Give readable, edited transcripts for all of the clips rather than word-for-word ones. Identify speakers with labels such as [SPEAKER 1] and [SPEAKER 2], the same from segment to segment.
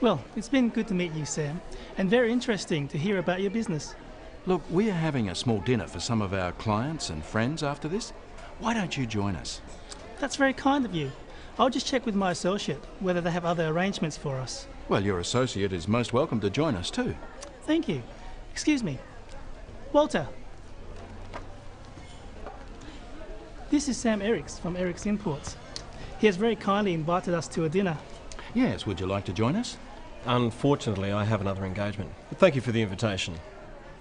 [SPEAKER 1] Well, it's been good to meet you, Sam, and very interesting to hear about your business.
[SPEAKER 2] Look, we are having a small dinner for some of our clients and friends after this. Why don't you join us?
[SPEAKER 1] That's very kind of you. I'll just check with my associate whether they have other arrangements for us.
[SPEAKER 2] Well, your associate is most welcome to join us too.
[SPEAKER 1] Thank you. Excuse me. Walter. This is Sam Eriks from Eriks Imports. He has very kindly invited us to a dinner.
[SPEAKER 2] Yes, would you like to join us?
[SPEAKER 3] Unfortunately, I have another engagement. But thank you for the invitation.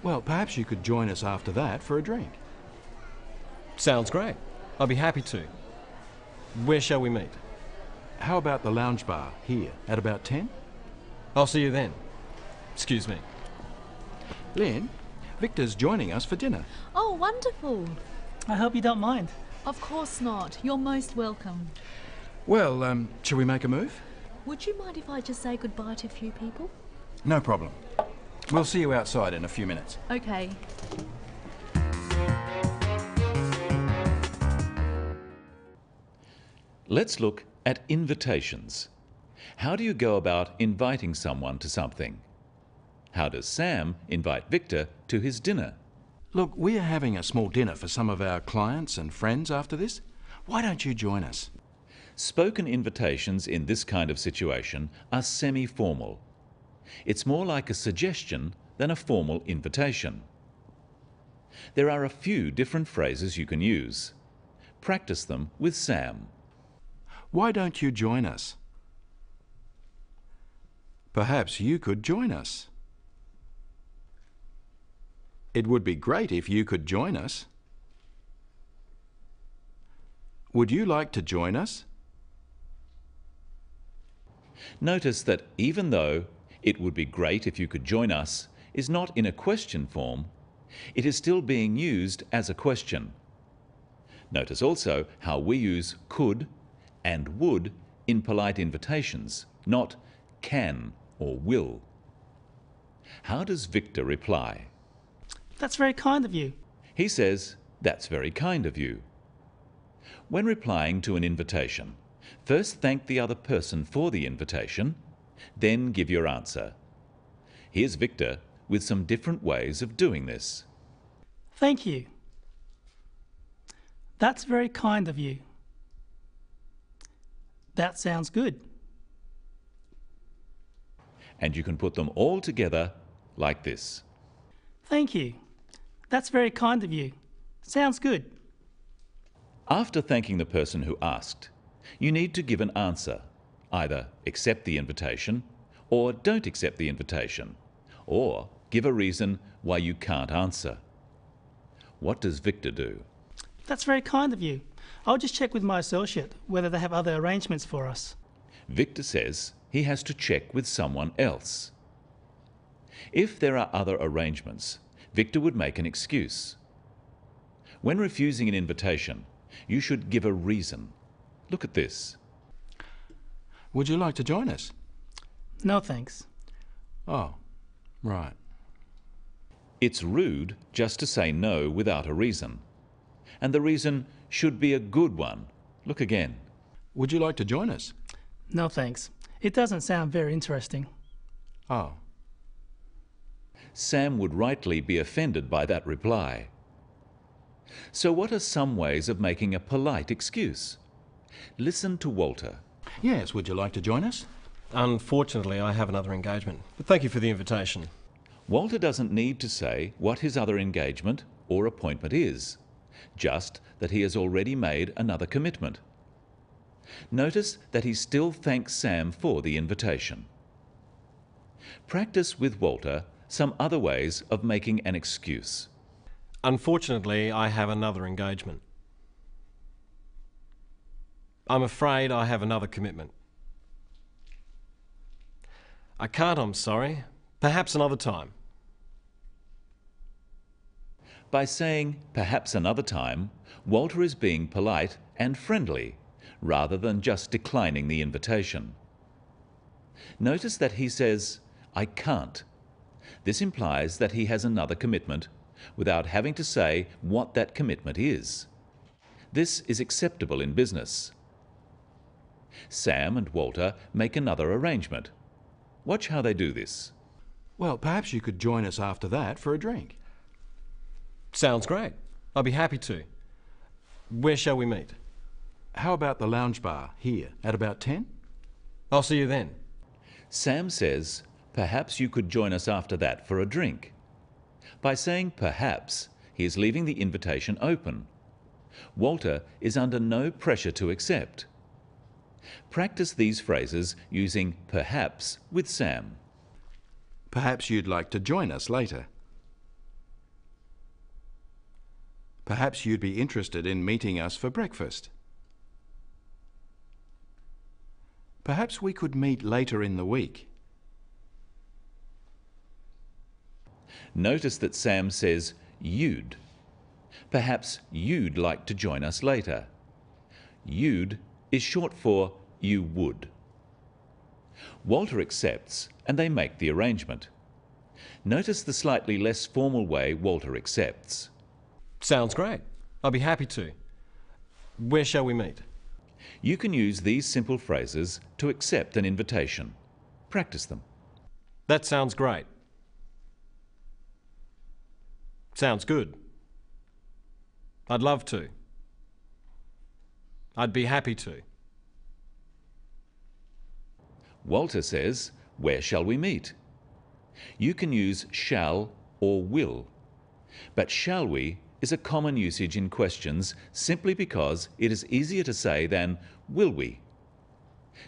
[SPEAKER 2] Well, perhaps you could join us after that for a drink.
[SPEAKER 3] Sounds great. I'll be happy to. Where shall we meet?
[SPEAKER 2] How about the lounge bar here at about 10?
[SPEAKER 3] I'll see you then. Excuse me.
[SPEAKER 2] Lynn, Victor's joining us for dinner.
[SPEAKER 4] Oh, wonderful.
[SPEAKER 1] I hope you don't mind.
[SPEAKER 4] Of course not. You're most welcome.
[SPEAKER 2] Well, shall we make a move?
[SPEAKER 4] Would you mind if I just say goodbye to a few people?
[SPEAKER 2] No problem. We'll see you outside in a few minutes.
[SPEAKER 4] Okay.
[SPEAKER 5] Let's look at invitations. How do you go about inviting someone to something? How does Sam invite Victor to his dinner?
[SPEAKER 2] Look, we are having a small dinner for some of our clients and friends after this. Why don't you join us?
[SPEAKER 5] Spoken invitations in this kind of situation are semi-formal. It's more like a suggestion than a formal invitation. There are a few different phrases you can use. Practice them with Sam.
[SPEAKER 2] Why don't you join us? Perhaps you could join us. It would be great if you could join us. Would you like to join us?
[SPEAKER 5] Notice that even though "it would be great if you could join us" is not in a question form, it is still being used as a question. Notice also how we use could and would in polite invitations, not can or will. How does Victor reply?
[SPEAKER 1] That's very kind of you.
[SPEAKER 5] He says, "That's very kind of you." When replying to an invitation, first thank the other person for the invitation, then give your answer. Here's Victor with some different ways of doing this.
[SPEAKER 1] Thank you. That's very kind of you. That sounds good.
[SPEAKER 5] And you can put them all together like this.
[SPEAKER 1] Thank you. That's very kind of you. Sounds good.
[SPEAKER 5] After thanking the person who asked, you need to give an answer. Either accept the invitation, or don't accept the invitation, or give a reason why you can't answer. What does Victor do?
[SPEAKER 1] That's very kind of you. I'll just check with my associate whether they have other arrangements for us.
[SPEAKER 5] Victor says he has to check with someone else. If there are other arrangements, Victor would make an excuse. When refusing an invitation, you should give a reason. Look at this.
[SPEAKER 2] Would you like to join us?
[SPEAKER 1] No thanks.
[SPEAKER 2] Oh, right.
[SPEAKER 5] It's rude just to say no without a reason. And the reason should be a good one. Look again.
[SPEAKER 2] Would you like to join us?
[SPEAKER 1] No thanks. It doesn't sound very interesting.
[SPEAKER 2] Oh.
[SPEAKER 5] Sam would rightly be offended by that reply. So what are some ways of making a polite excuse? Listen to Walter.
[SPEAKER 2] Yes, would you like to join us?
[SPEAKER 3] Unfortunately, I have another engagement. But thank you for the invitation.
[SPEAKER 5] Walter doesn't need to say what his other engagement or appointment is, just that he has already made another commitment. Notice that he still thanks Sam for the invitation. Practice with Walter some other ways of making an excuse.
[SPEAKER 3] Unfortunately, I have another engagement. I'm afraid I have another commitment. I can't, I'm sorry. Perhaps another time.
[SPEAKER 5] By saying perhaps another time, Walter is being polite and friendly, rather than just declining the invitation. Notice that he says, "I can't." This implies that he has another commitment without having to say what that commitment is. This is acceptable in business. Sam and Walter make another arrangement. Watch how they do this.
[SPEAKER 2] Well, perhaps you could join us after that for a drink.
[SPEAKER 3] Sounds great. I'll be happy to. Where shall we meet?
[SPEAKER 2] How about the lounge bar here at about 10?
[SPEAKER 3] I'll see you then.
[SPEAKER 5] Sam says, perhaps you could join us after that for a drink. By saying perhaps, he is leaving the invitation open. Walter is under no pressure to accept. Practice these phrases using perhaps with Sam.
[SPEAKER 2] Perhaps you'd like to join us later. Perhaps you'd be interested in meeting us for breakfast. Perhaps we could meet later in the week.
[SPEAKER 5] Notice that Sam says you'd. Perhaps you'd like to join us later. You'd is short for you would. Walter accepts and they make the arrangement. Notice the slightly less formal way Walter accepts.
[SPEAKER 3] Sounds great. I'll be happy to. Where shall we meet?
[SPEAKER 5] You can use these simple phrases to accept an invitation. Practice them.
[SPEAKER 3] That sounds great. Sounds good. I'd love to. I'd be happy to.
[SPEAKER 5] Walter says, where shall we meet? You can use shall or will, but shall we is a common usage in questions simply because it is easier to say than will we.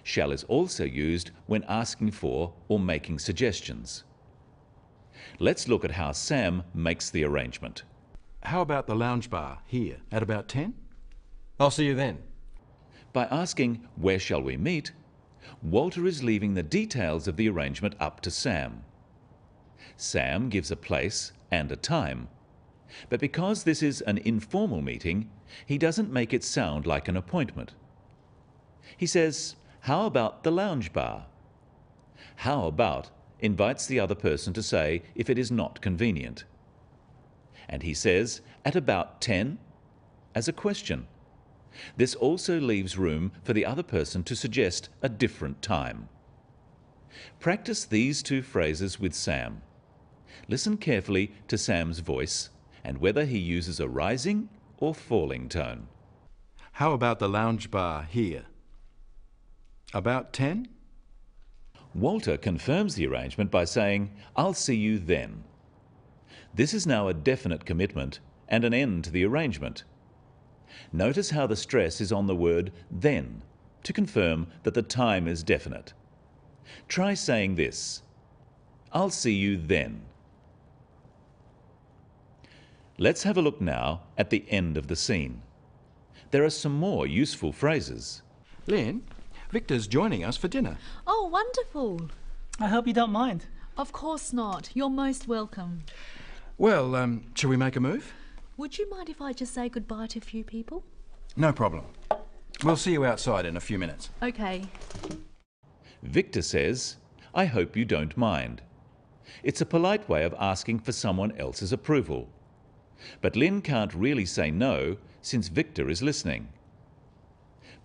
[SPEAKER 5] Shall is also used when asking for or making suggestions. Let's look at how Sam makes the arrangement.
[SPEAKER 2] How about the lounge bar here at about 10?
[SPEAKER 3] I'll see you then.
[SPEAKER 5] By asking where shall we meet, Walter is leaving the details of the arrangement up to Sam. Sam gives a place and a time, but because this is an informal meeting, he doesn't make it sound like an appointment. He says, how about the lounge bar? How about invites the other person to say if it is not convenient. And he says, at about 10, as a question. This also leaves room for the other person to suggest a different time. Practice these two phrases with Sam. Listen carefully to Sam's voice and whether he uses a rising or falling tone.
[SPEAKER 2] How about the lounge bar here? About 10?
[SPEAKER 5] Walter confirms the arrangement by saying, I'll see you then. This is now a definite commitment and an end to the arrangement. Notice how the stress is on the word then to confirm that the time is definite. Try saying this, I'll see you then. Let's have a look now at the end of the scene. There are some more useful phrases.
[SPEAKER 2] Lynn, Victor's joining us for dinner.
[SPEAKER 4] Oh, wonderful.
[SPEAKER 1] I hope you don't mind.
[SPEAKER 4] Of course not. You're most welcome.
[SPEAKER 2] Well, shall we make a move?
[SPEAKER 4] Would you mind if I just say goodbye to a few people?
[SPEAKER 2] No problem. We'll see you outside in a few minutes.
[SPEAKER 4] Okay.
[SPEAKER 5] Victor says, I hope you don't mind. It's a polite way of asking for someone else's approval. But Lynn can't really say no since Victor is listening.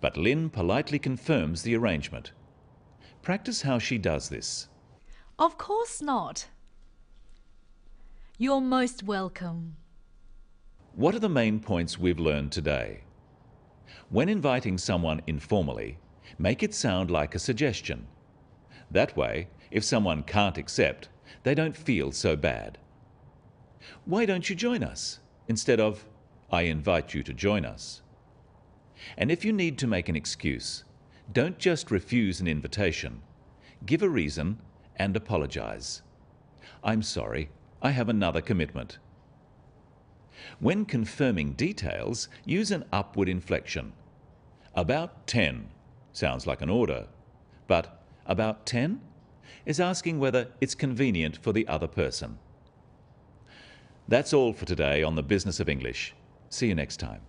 [SPEAKER 5] But Lynn politely confirms the arrangement. Practice how she does this.
[SPEAKER 4] Of course not. You're most welcome.
[SPEAKER 5] What are the main points we've learned today? When inviting someone informally, make it sound like a suggestion. That way, if someone can't accept, they don't feel so bad. Why don't you join us? Instead of, I invite you to join us. And if you need to make an excuse, don't just refuse an invitation. Give a reason and apologize. I'm sorry, I have another commitment. When confirming details, use an upward inflection. About 10 sounds like an order, but about 10 is asking whether it's convenient for the other person. That's all for today on The Business of English. See you next time.